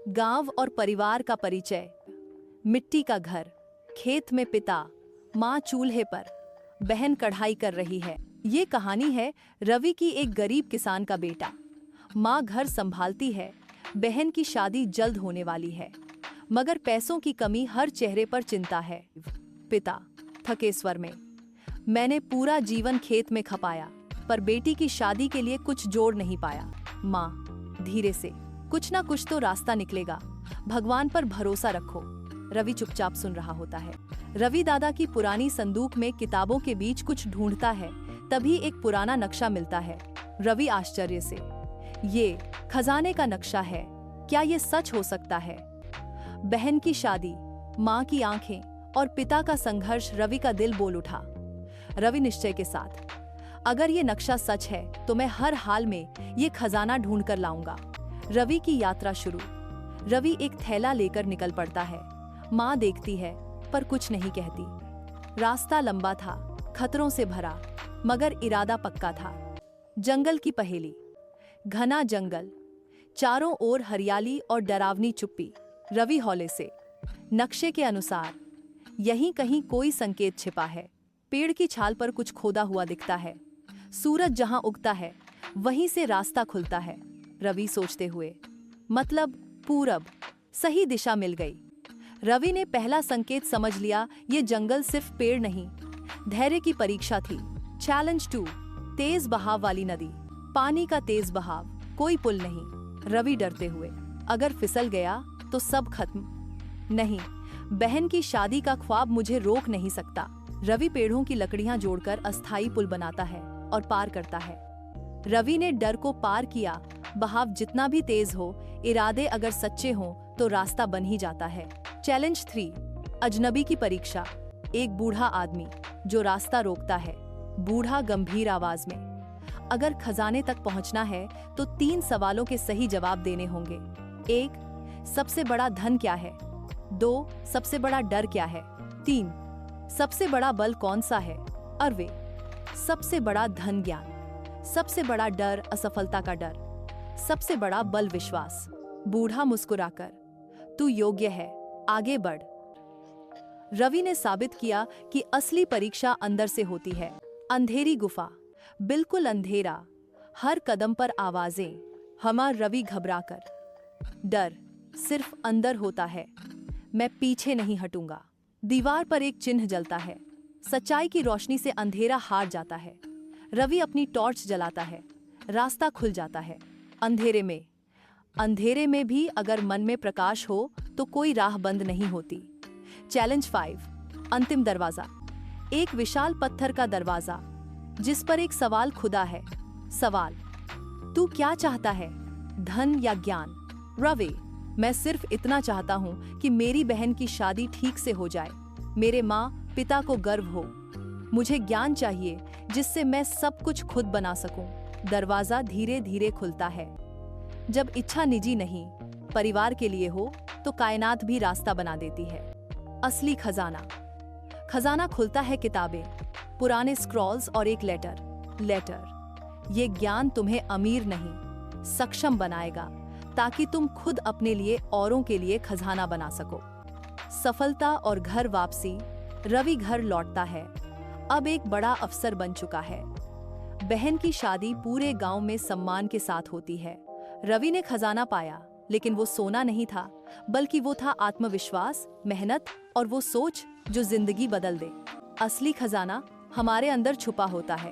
गांव और परिवार का परिचय। मिट्टी का घर, खेत में पिता, माँ चूल्हे पर, बहन कढ़ाई कर रही है। ये कहानी है रवि की, एक गरीब किसान का बेटा। माँ घर संभालती है, बहन की शादी जल्द होने वाली है, मगर पैसों की कमी, हर चेहरे पर चिंता है। पिता थके स्वर में, मैंने पूरा जीवन खेत में खपाया, पर बेटी की शादी के लिए कुछ जोड़ नहीं पाया। माँ धीरे से, कुछ ना कुछ तो रास्ता निकलेगा, भगवान पर भरोसा रखो। रवि चुपचाप सुन रहा होता है। रवि दादा की पुरानी संदूक में किताबों के बीच कुछ ढूंढता है, तभी एक पुराना नक्शा मिलता है। रवि आश्चर्य से, ये खजाने का नक्शा है, क्या ये सच हो सकता है? बहन की शादी, माँ की आंखें और पिता का संघर्ष, रवि का दिल बोल उठा। रवि निश्चय के साथ, अगर ये नक्शा सच है तो मैं हर हाल में ये खजाना ढूंढ कर लाऊंगा। रवि की यात्रा शुरू। रवि एक थैला लेकर निकल पड़ता है। माँ देखती है पर कुछ नहीं कहती। रास्ता लंबा था, खतरों से भरा, मगर इरादा पक्का था। जंगल की पहेली। घना जंगल, चारों ओर हरियाली और डरावनी चुप्पी। रवि हौले से, नक्शे के अनुसार यहीं कहीं कोई संकेत छिपा है। पेड़ की छाल पर कुछ खोदा हुआ दिखता है। सूरज जहां उगता है वहीं से रास्ता खुलता है। रवि सोचते हुए, मतलब पूरब, सही दिशा मिल गई। रवि ने पहला संकेत समझ लिया, ये जंगल सिर्फ पेड़ नहीं, धैर्य की परीक्षा थी। चैलेंज 2, तेज बहाव वाली नदी। पानी का तेज बहाव, कोई पुल नहीं। रवि डरते हुए, अगर फिसल गया तो सब खत्म। नहीं, बहन की शादी का ख्वाब मुझे रोक नहीं सकता। रवि पेड़ों की लकड़ियां जोड़कर अस्थायी पुल बनाता है और पार करता है। रवि ने डर को पार किया। बहाव जितना भी तेज हो, इरादे अगर सच्चे हों तो रास्ता बन ही जाता है। चैलेंज 3, अजनबी की परीक्षा। एक बूढ़ा आदमी जो रास्ता रोकता है। बूढ़ा गंभीर आवाज में, अगर खजाने तक पहुंचना है तो 3 सवालों के सही जवाब देने होंगे। 1, सबसे बड़ा धन क्या है? 2, सबसे बड़ा डर क्या है? 3, सबसे बड़ा बल कौन सा है? अरवे, सबसे बड़ा धन ज्ञान, सबसे बड़ा डर असफलता का डर, सबसे बड़ा बल विश्वास। बूढ़ा मुस्कुराकर, तू योग्य है, आगे बढ़। रवि ने साबित किया कि असली परीक्षा अंदर से होती है। अंधेरी गुफा, बिल्कुल अंधेरा, हर कदम पर आवाजें। हमार रवि घबराकर, डर सिर्फ अंदर होता है, मैं पीछे नहीं हटूंगा। दीवार पर एक चिन्ह जलता है। सच्चाई की रोशनी से अंधेरा हार जाता है। रवि अपनी टॉर्च जलाता है, रास्ता खुल जाता है। अंधेरे में भी अगर मन में प्रकाश हो तो कोई राह बंद नहीं होती। चैलेंज 5, अंतिम दरवाजा। एक विशाल पत्थर का दरवाजा जिस पर एक सवाल खुदा है। सवाल, तू क्या चाहता है, धन या ज्ञान? रवि, मैं सिर्फ इतना चाहता हूँ कि मेरी बहन की शादी ठीक से हो जाए, मेरे माँ पिता को गर्व हो। मुझे ज्ञान चाहिए जिससे मैं सब कुछ खुद बना सकूं। दरवाजा धीरे धीरे खुलता है। जब इच्छा निजी नहीं, परिवार के लिए हो, तो कायनात भी रास्ता बना देती है। असली खजाना। खजाना खुलता है किताबें, पुराने स्क्रॉल्स और एक लेटर। ये ज्ञान तुम्हें अमीर नहीं, सक्षम बनाएगा, ताकि तुम खुद अपने लिए, औरों के लिए खजाना बना सको। सफलता और घर वापसी। रवि घर लौटता है, अब एक बड़ा अफसर बन चुका है। बहन की शादी पूरे गांव में सम्मान के साथ होती है। रवि ने खजाना पाया, लेकिन वो सोना नहीं था, बल्कि वो था आत्मविश्वास, मेहनत और वो सोच जो जिंदगी बदल दे। असली खजाना हमारे अंदर छुपा होता है।